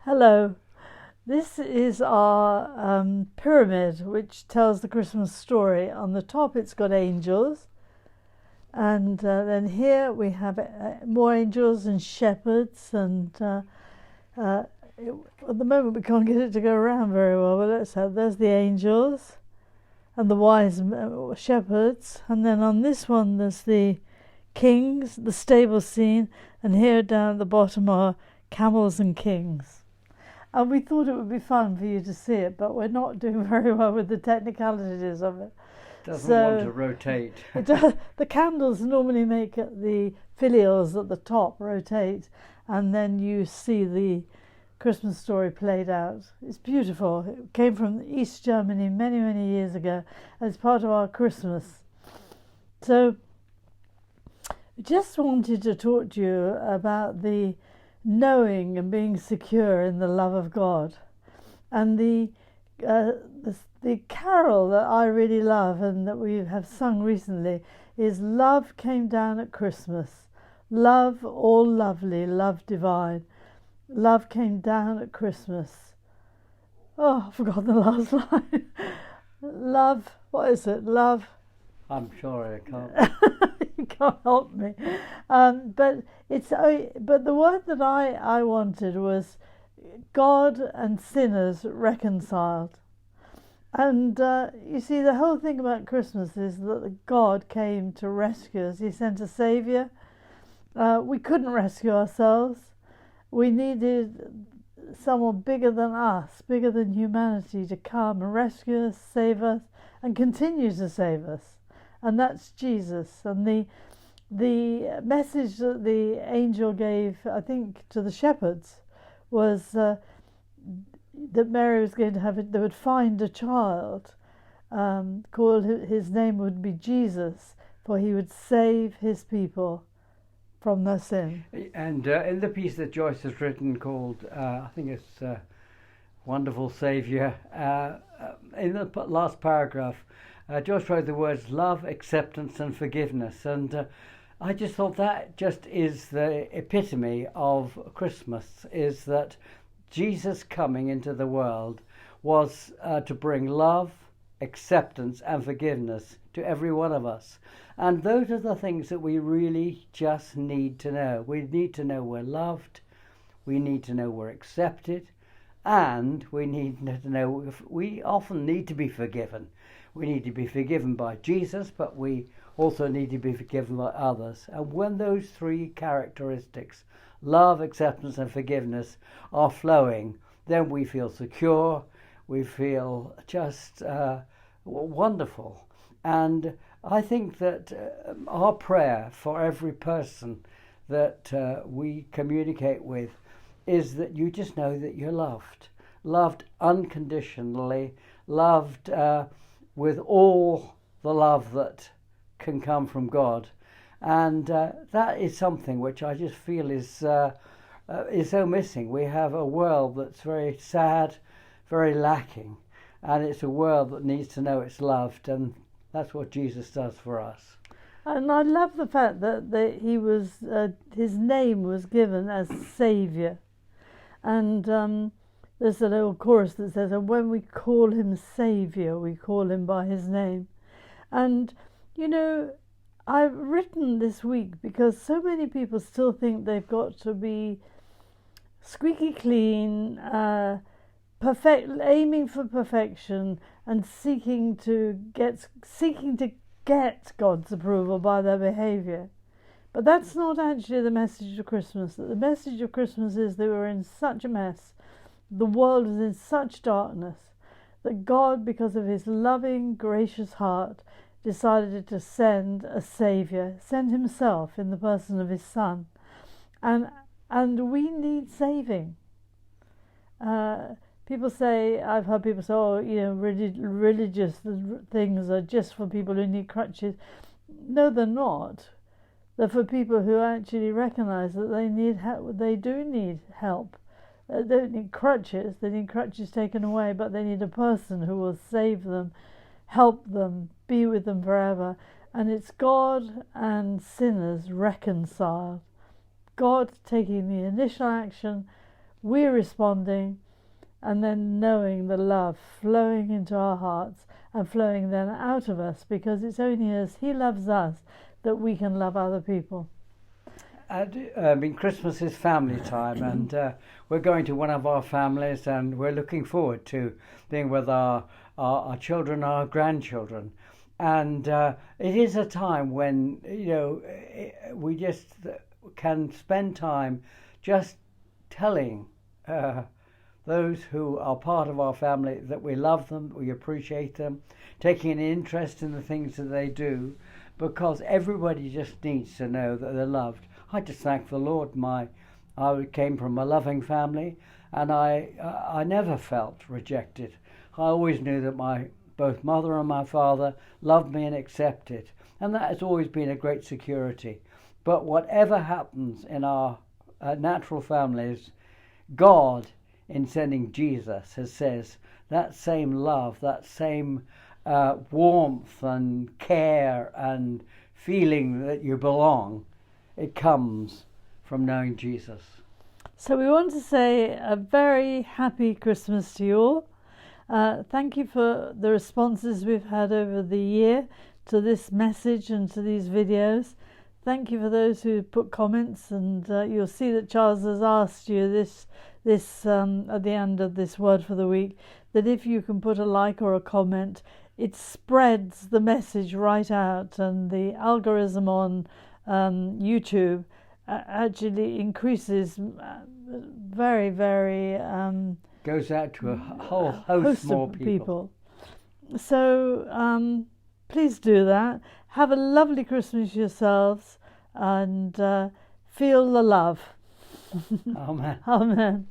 Hello. This is our pyramid, which tells the Christmas story. On the top, it's got angels, and then here we have more angels and shepherds. And at the moment, we can't get it to go around very well. But let's have. There's the angels and the wise shepherds, and then on this one, there's the kings, the stable scene, and here down at the bottom are camels and kings. And we thought it would be fun for you to see it, but we're not doing very well with the technicalities of it. Doesn't want to rotate. The candles normally make the filials at the top rotate, and then you see the Christmas story played out. It's beautiful. It came from East Germany many, many years ago, and it's part of our Christmas. So I just wanted to talk to you about the knowing and being secure in the love of God. And the carol that I really love and that we have sung recently is "Love Came Down at Christmas. Love all lovely, love divine. Love came down at Christmas." Oh, I've forgotten the last line. Love, what is it? Love. I'm sorry, I can't. You can't help me. But the word that I wanted was God and sinners reconciled. And you see, the whole thing about Christmas is that God came to rescue us. He sent a Saviour. We couldn't rescue ourselves. We needed someone bigger than us, bigger than humanity, to come and rescue us, save us, and continue to save us. And that's Jesus. And the message that the angel gave, I think, to the shepherds was that Mary was going to have it. They would find a child, called his name would be Jesus, for he would save his people from their sin. And in the piece that Joyce has written called, I think it's Wonderful Saviour, in the last paragraph, Joyce wrote the words love, acceptance and forgiveness. And I just thought that just is the epitome of Christmas, is that Jesus coming into the world was to bring love, acceptance and forgiveness to every one of us. And those are the things that we really just need to know. We need to know we're loved, we need to know we're accepted, and we need to know we often need to be forgiven. We need to be forgiven by Jesus, but we also need to be forgiven by others. And when those three characteristics, love, acceptance and forgiveness, are flowing, then we feel secure, we feel just wonderful. And I think that our prayer for every person that we communicate with is that you just know that you're loved unconditionally, loved with all the love that can come from God. And that is something which I just feel is so missing. We have a world that's very sad, very lacking, and it's a world that needs to know it's loved, and that's what Jesus does for us. And I love the fact that he was his name was given as Saviour. And there's a little chorus that says, "And when we call him Saviour, we call him by his name." And, you know, I've written this week because so many people still think they've got to be squeaky clean, aiming for perfection, and seeking to get God's approval by their behaviour. But that's not actually the message of Christmas. The message of Christmas is that we're in such a mess, the world is in such darkness, that God, because of his loving, gracious heart, decided to send a Saviour, send himself in the person of his Son. And we need saving. People say, I've heard people say, oh, you know, religious things are just for people who need crutches. No, they're not. They're for people who actually recognise that they need help. They do need help. They don't need crutches. They need crutches taken away, but they need a person who will save them, help them, be with them forever. And it's God and sinners reconciled. God taking the initial action, we're responding, and then knowing the love flowing into our hearts and flowing then out of us, because it's only as He loves us that we can love other people. Christmas is family time, and we're going to one of our families, and we're looking forward to being with our children, our grandchildren. And it is a time when, we just can spend time just telling those who are part of our family that we love them, we appreciate them, taking an interest in the things that they do, because everybody just needs to know that they're loved. I just thank the Lord. I came from a loving family, and I never felt rejected. I always knew that both mother and my father loved me and accepted, and that has always been a great security. But whatever happens in our natural families, God, in sending Jesus, says that same love, that same warmth and care and feeling that you belong, it comes from knowing Jesus. So we want to say a very happy Christmas to you all. Thank you for the responses we've had over the year to this message and to these videos. Thank you for those who put comments, and you'll see that Charles has asked you this at the end of this Word for the Week, that if you can put a like or a comment, it spreads the message right out, and the algorithm on YouTube actually increases very, very goes out to a whole host more people. So please do that. Have a lovely Christmas yourselves, and feel the love. Amen. Amen.